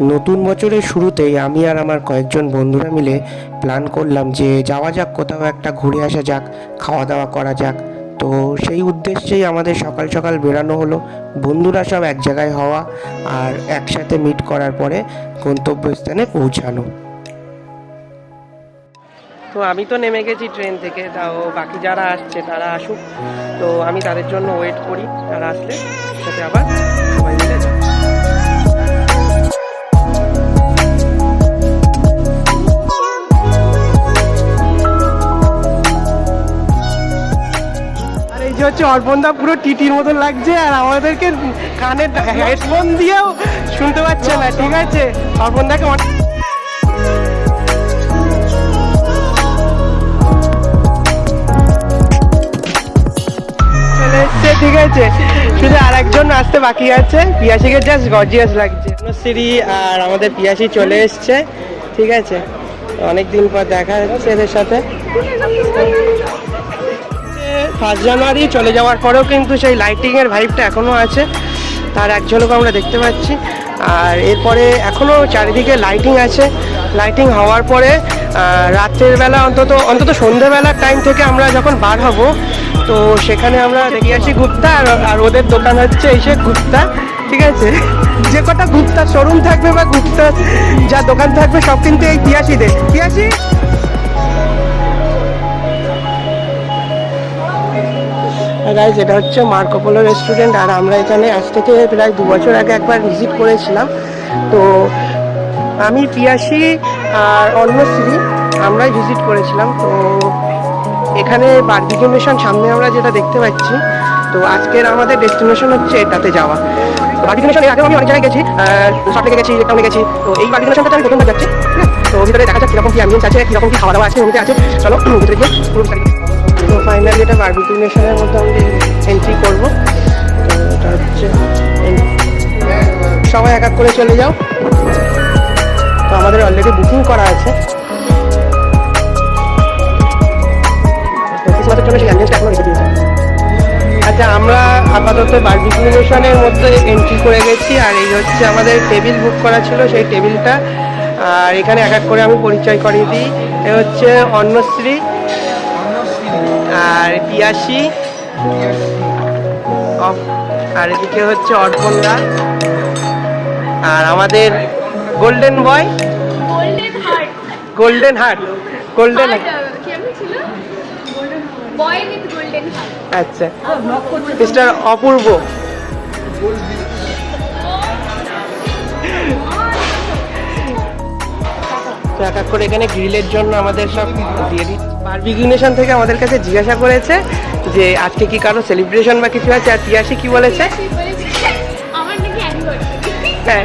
নতুন বছরের শুরুতেই আমি আর আমার কয়েকজন বন্ধুরা মিলে প্ল্যান করলাম যে যাওয়া যাক কোথাও একটা ঘুরে আসা যাক, খাওয়া দাওয়া করা যাক। তো সেই উদ্দেশ্যেই আমাদের সকাল সকাল বেরানো হলো। বন্ধুরা সব এক জায়গায় হওয়া আর একসাথে মিট করার পরে গন্তব্যস্থানে পৌঁছানো। তো আমি তো নেমে গেছি ট্রেন থেকে, তাও বাকি যারা আসছে তারা আসুক। তো আমি তাদের জন্য ওয়েট করি, তারা আসলে সাথে আবার সবাই মিলে যাই। এই যে হচ্ছে অর্পণদা পুরো টিটির মতন লাগছে, আর আমাদেরকে কানে হেডফোন দিয়েও শুনতে পাচ্ছে না। ঠিক আছে, অর্পণদাকে চলে এসছে। ঠিক আছে, শুধু আর একজন আসতে বাকি আছে। পিয়াসিকে জাস্ট গর্জিয়াস লাগছে। শ্রী আর আমাদের পিয়াসি চলে এসছে। ঠিক আছে, অনেকদিন পর দেখা হচ্ছে এদের সাথে। 1 জানুয়ারি চলে যাওয়ার পরেও কিন্তু সেই লাইটিংয়ের ভাইবটা এখনও আছে, তার এক ঝলক আমরা দেখতে পাচ্ছি। আর এরপরে এখনও চারিদিকে লাইটিং আছে। লাইটিং হওয়ার পরে রাত্রের বেলা অন্তত সন্ধ্যেবেলার টাইম থেকে আমরা যখন বার হব, তো সেখানে আমরা দেখে আসি গুপ্তা, আর ওদের দোকান হচ্ছে এসে গুপ্তা। ঠিক আছে, যে কটা গুপ্তা শোরুম থাকবে বা গুপ্তা যা দোকান থাকবে সব কিন্তু এই পিয়াসিদের। পিয়াসি গাইজ, এটা হচ্ছে মার্কো পোলো রেস্টুরেন্ট। আর আমরা এখানে আজ থেকে প্রায় 2 বছর আগে একবার ভিজিট করেছিলাম। তো আমি, পিয়াসি আর অন্যশ্রী আমরাই ভিজিট করেছিলাম। তো এখানে বারবিকিউ নেশন সামনে আমরা যেটা দেখতে পাচ্ছি, তো আজকের আমাদের ডেস্টিনেশন হচ্ছে এটাতে যাওয়া। বারবিকিউ নেশন এর আগেও আমি অনেক জায়গায় গেছি, সল্ট লেকে গেছি, টাউনে গেছি। তো এই বারবিকিউ নেশনটা আমি প্রথমবার যাচ্ছি। তো ভিতরে দেখা যাক কীরকম কী অ্যাম্বিয়েন্স আছে, কীরকম কী খাওয়া দাওয়া আছে, রুমে আছে। চলো ভিতরে গিয়ে পুরো। তো ফাইনালি এটা বারবিকিউ নেশনের মধ্যে আমি এন্ট্রি করবো। তো এটা হচ্ছে, সবাই এক এক করে চলে যাও। তো আমাদের অলরেডি বুকিং করা আছে। ক্রিসমাসের জন্য সেই অ্যাম্বিয়েন্সটা এখনো রেখে দিয়েছে। আচ্ছা, আমরা আপাতত বারবিকিউ নেশনের মধ্যে এন্ট্রি করে গেছি। আর এই হচ্ছে আমাদের টেবিল বুক করা ছিল, সেই টেবিলটা। আর এখানে এক এক করে আমি পরিচয় করিয়ে দিই। এ হচ্ছে অন্যশ্রী, আর পিয়াসি, আর এদিকে হচ্ছে অর্পণদা, আর আমাদের golden boy, golden heart, golden আচ্ছা, মিস্টার অপূর্ব। এক এক করে এখানে গ্রিলের জন্য আমাদের সব দিয়ে দিই। বারবিকিউ নেশন থেকে আমাদের কাছে জিজ্ঞাসা করেছে যে আজকে কি কারো সেলিব্রেশন বা কিছু আছে। আর পিয়াসি কি বলেছে? হ্যাঁ,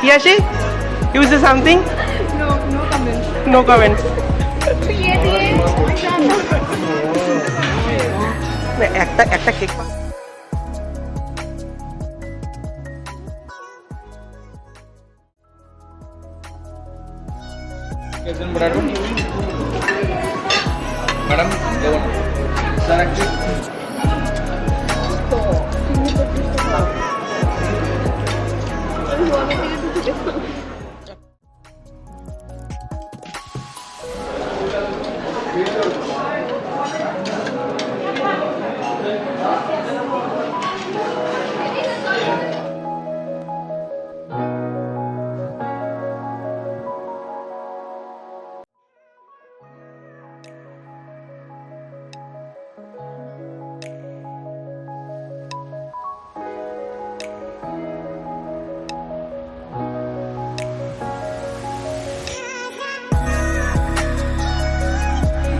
Piyasi, you say something? No comment. একটা কেক ম্যাডাম স্যার একটু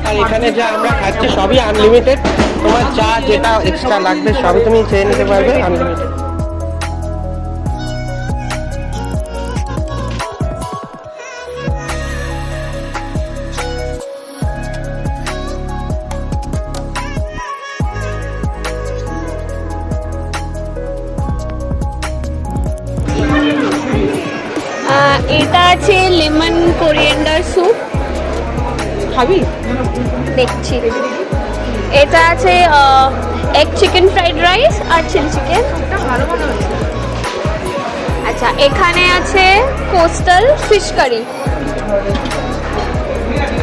আর এখানে যা আমরা খাচ্ছি সবই আনলিমিটেড। তোমার যা যেটা এক্সট্রা লাগবে সবই তুমি চেয়ে নিতে পারবে, আনলিমিটেড। এটা আছে লেমন কোরিয়েন্ডার স্যুপ, খাবি? দেখছি। এটা আছে এগ চিকেন ফ্রাইড রাইস আর চিলি চিকেন। আচ্ছা, এখানে আছে কোস্টাল ফিশ কারি,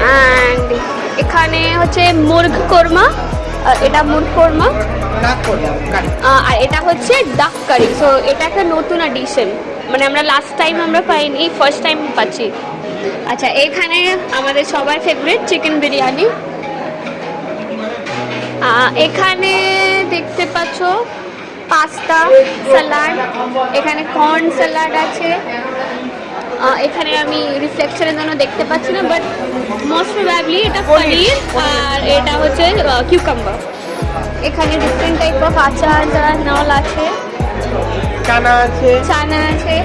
অ্যান্ড এখানে হচ্ছে মুর্গ কোরমা, এটা মুর্গ কোরমা, আর এটা হচ্ছে ডাক কারি। সো এটা একটা নতুন অ্যাডিশন, মানে আমরা লাস্ট টাইম আমরা পাইনি, ফার্স্ট টাইম পাচ্ছি। আচ্ছা, এখানে আমাদের সবার ফেভারিট চিকেন বিরিয়ানি। এখানে দেখতে পাচ্ছ পাস্তা, স্যালাড, এখানে কর্ন স্যালাড আছে। এখানে আমি রিফ্লেকশনের জন্য দেখতে পাচ্ছি না, বাট মোস্ট প্রবাবলি এটা পনির আর এটা হচ্ছে কিউকাম্বার। এখানে ডিফারেন্ট টাইপ অফ আচার নল আছে, চানা আছে।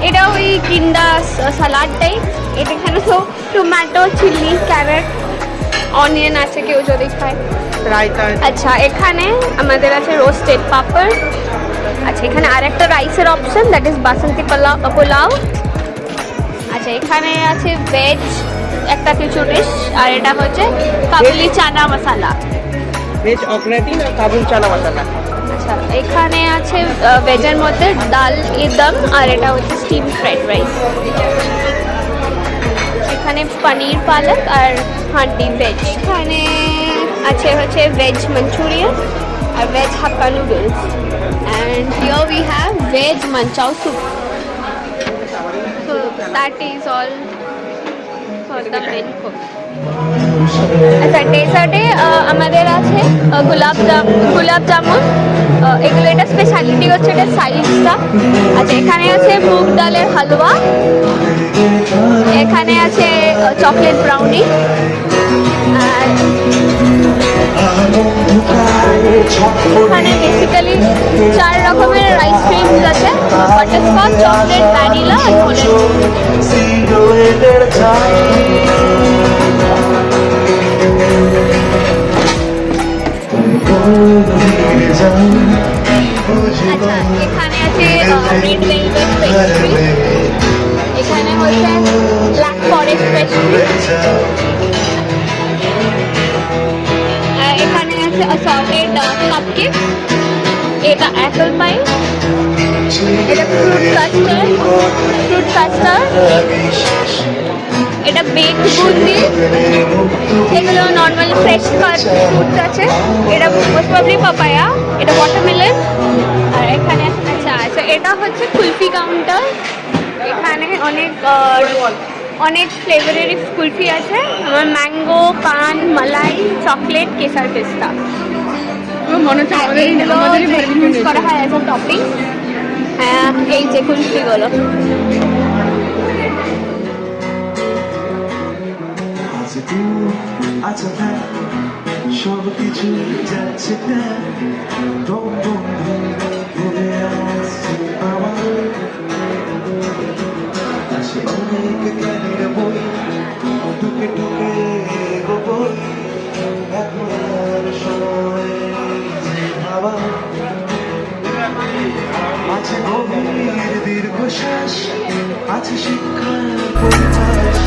এটা ওই কিন্ডা স্যালাড টাইপ। এটা এখানে তো টমেটো, চিলি, ক্যারেট, অনিয়ন আছে কেউ যদি খায়, রায়তা। আচ্ছা, এখানে আমাদের আছে রোস্টেড পাপড়। আচ্ছা, এখানে আরেকটা রাইসের অপশন, দ্যাট ইজ বাসন্তী পোলাও। আচ্ছা, এখানে আছে ভেজ একটা কিছু ডিশ, আর এটা হচ্ছে কাবুলি চানা মশলা, ভেজ অগ্রাটি না কাবুল চানা মশলা। আচ্ছা, এখানে আছে ভেজের মধ্যে ডাল ইদম, আর এটা হচ্ছে স্টিম ফ্রাইড রাইস। এখানে পনির পালক আর হান্ডি ভেজ। এখানে আছে হচ্ছে ভেজ মাঞ্চুরিয়ান আর veg hakka noodles, and here we have veg manchow soup. So that is all for the menu. আচ্ছা, ডেজার্টে আমাদের আছে গোলাপ জামুন। এগুলো এটা স্পেশালিটি হচ্ছে এটা সাইজটা। আচ্ছা, এখানে আছে মুগ ডালের হালুয়া, এখানে আছে চকলেট ব্রাউনি, আর এখানে বেসিক্যালি 4 রকমের আইসক্রিমস আছে, বাটারস্কচ, চকলেট, ভ্যানিলা আর আচ্ছা, এখানে আছে রেড ভেলভেট পেস্ট্রি, এখানে হচ্ছে ব্ল্যাক ফরেস্ট পেস্ট্রি, এখানে আছে অ্যাসর্টেড কাপকেক, এটা অ্যাপল পাই, এটা ফ্রুট কাস্টার্ড, এটা বেকড বুন্দি, এগুলো নর্মাল ফ্রেশ ফ্রুটস আছে, এটা মোস্ট প্রবাবলি পাপায়া, এটা ওয়াটারমেলন, আর এখানে আচ্ছা, এটা হচ্ছে কুলফি কাউন্টার। এখানে অনেক ফ্লেভারের কুলফি আছে, আমার ম্যাঙ্গো, পান, মালাই, চকলেট, কেসার, পেস্তা। মনে হচ্ছে ইউজ করা হয় অ্যাজ আ টপিং। হ্যাঁ, এই যে কুলফিগুলো। সব কিছু যাচ্ছে অনেক জ্ঞানীর বই টুকে টুকে গোবই এখন সময় ভাবা আছে গভীর দীর্ঘশ্বাস, আছে শিক্ষার পরিহাস।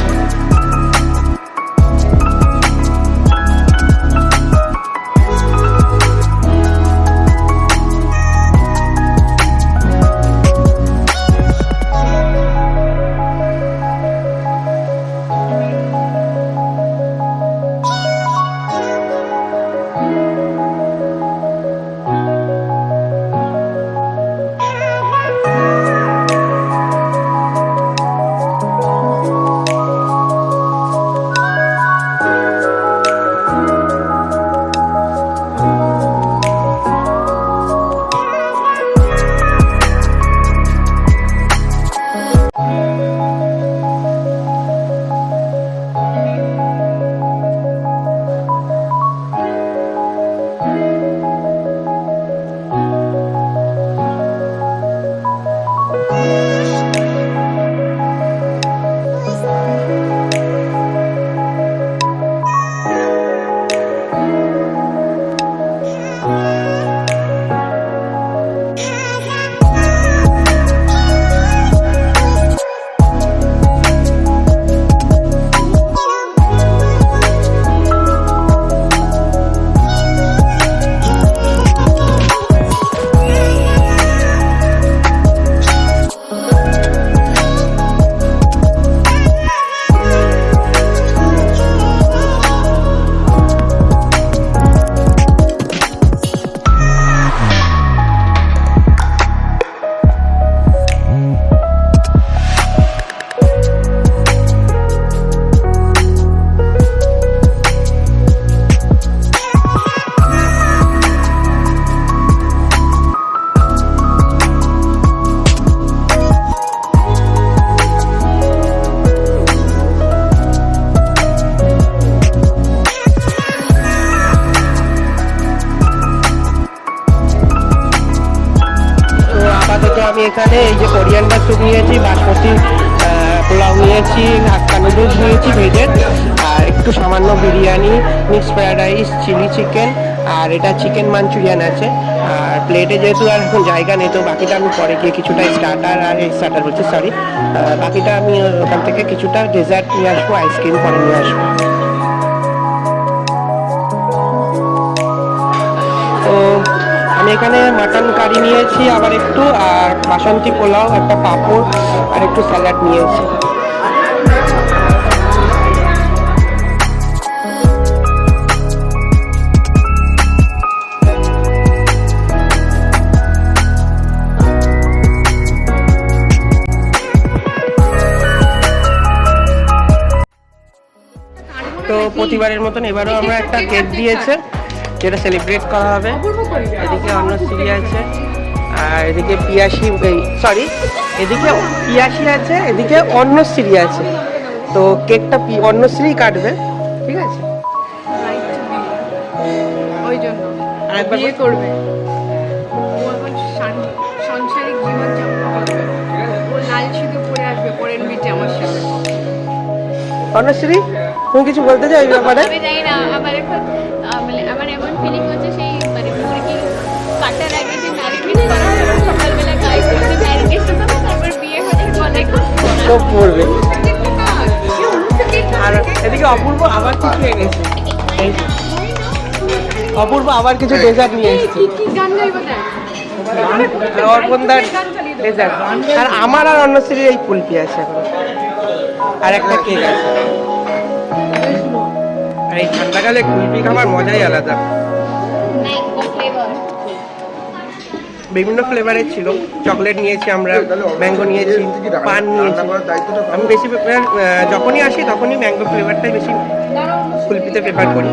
এখানে এই যে কোরিয়ান্ডার স্যুপ নিয়েছি, বাসমতি পোলাও নিয়েছি, হাক্কা নুডলস নিয়েছি ভেজের, আর একটু সামান্য biryani, mix fried rice, chilli chicken, আর এটা চিকেন মাঞ্চুরিয়ান আছে। আর প্লেটে যেহেতু আর এখন জায়গা নেই, তো বাকিটা আমি পরে গিয়ে কিছুটা স্টার্টার আর স্টার্টার হচ্ছে সরি বাকিটা আমি ওখান থেকে কিছুটা ডেজার্ট নিয়ে আসবো, আইসক্রিম পরে নিয়ে আসবো। তো আমি এখানে মাটন কারি নিয়েছি আবার একটু, আর বাসন্তী পোলাও, একটা পাঁপড় আর একটু স্যালাড নিয়েছি। তো প্রতিবারের মতন এবারও আমরা একটা কেক দিয়েছে, যেটা সেলিব্রেট করা হবে। এদিকে অন্নশ্রী আছে, আর এদিকে পিয়াসী, সরি এদিকে পিয়াসী আছে, এদিকে অন্নশ্রী আছে। তো কেকটা অন্নশ্রী কাটবে, ঠিক আছে? ওই জন্য আরেকবার বিয়ে করবে, ও এখন সাংসারিক জীবনযাপন করবে, ও লাল সিঁদুর পরে আসবে পরের মিটে আমার সাথে। অন্নশ্রী, তুমি কিছু বলতে চাও এই ব্যাপারে? আমি জানি না, আমার এখন মানে আমার এমন ফিলিং হচ্ছে সেই মানে মুরগি কাটার আগে যে ম্যারিনেট করা হয়, সকালবেলা গায়ে করতে ম্যারিনেশন হবে, তারপর বিয়ে হলে গলায় সব পড়বে। আর এদিকে অপূর্ব আবার কিছু এনেছে, এই যে। অপূর্ব আবার কিছু ডেজার্ট নিয়ে এসেছে, কি গান গাইবো দেখ? অর্পণদার ডেজার্ট, আর আমার আর অন্নশ্রীর এই কুলপি আছে এখন, আর একটা কেক আছে। আর এই ঠান্ডাকালে কুলপি খাবার মজাই আলাদা। Mango flavour. বিভিন্ন ফ্লেভারের ছিল, চকলেট নিয়েছি আমরা, ম্যাঙ্গো নিয়েছি, পান নিয়েছি। আমি বেশি যখনই আসি তখনই ম্যাঙ্গো ফ্লেভারটাই বেশি কুলপিতে প্রেফার করি,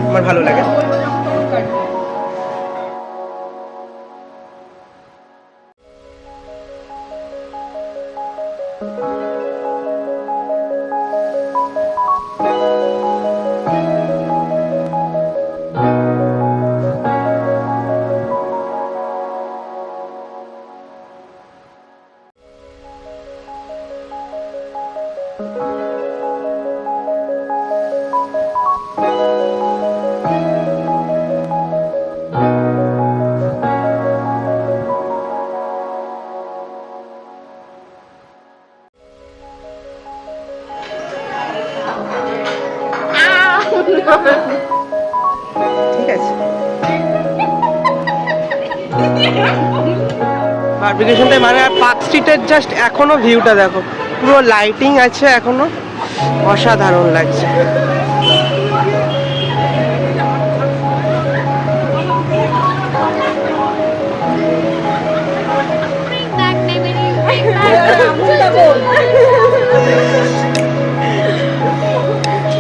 আমার ভালো লাগে। ঠিক আছে, বারবিকিউশনটা মানে পার্ক স্ট্রিটের জাস্ট এখনো ভিউটা দেখো, পুরো লাইটিং আছে এখনো, অসাধারণ লাগছে।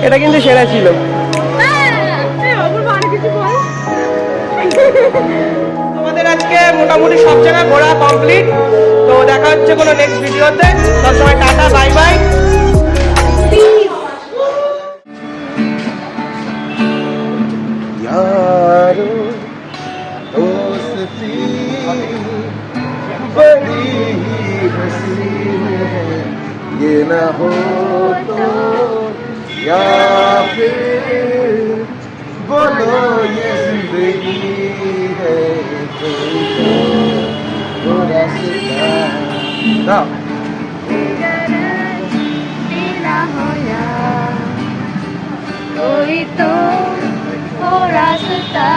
এটা কিন্তু সেরা ছিল। তোমাদের আজকে মোটামুটি সব জায়গায় ঘোরা কমপ্লিট। তো দেখা হচ্ছে কোনো নেক্সট ভিডিওতে, সবসময় টাটা, বাই বাই। यारो दोस्ती बड़ी हंसी है, ये ना हो तो या फिर बोलो ये जिंदगी है कोई तो रास्ता। कोई तो रास्ता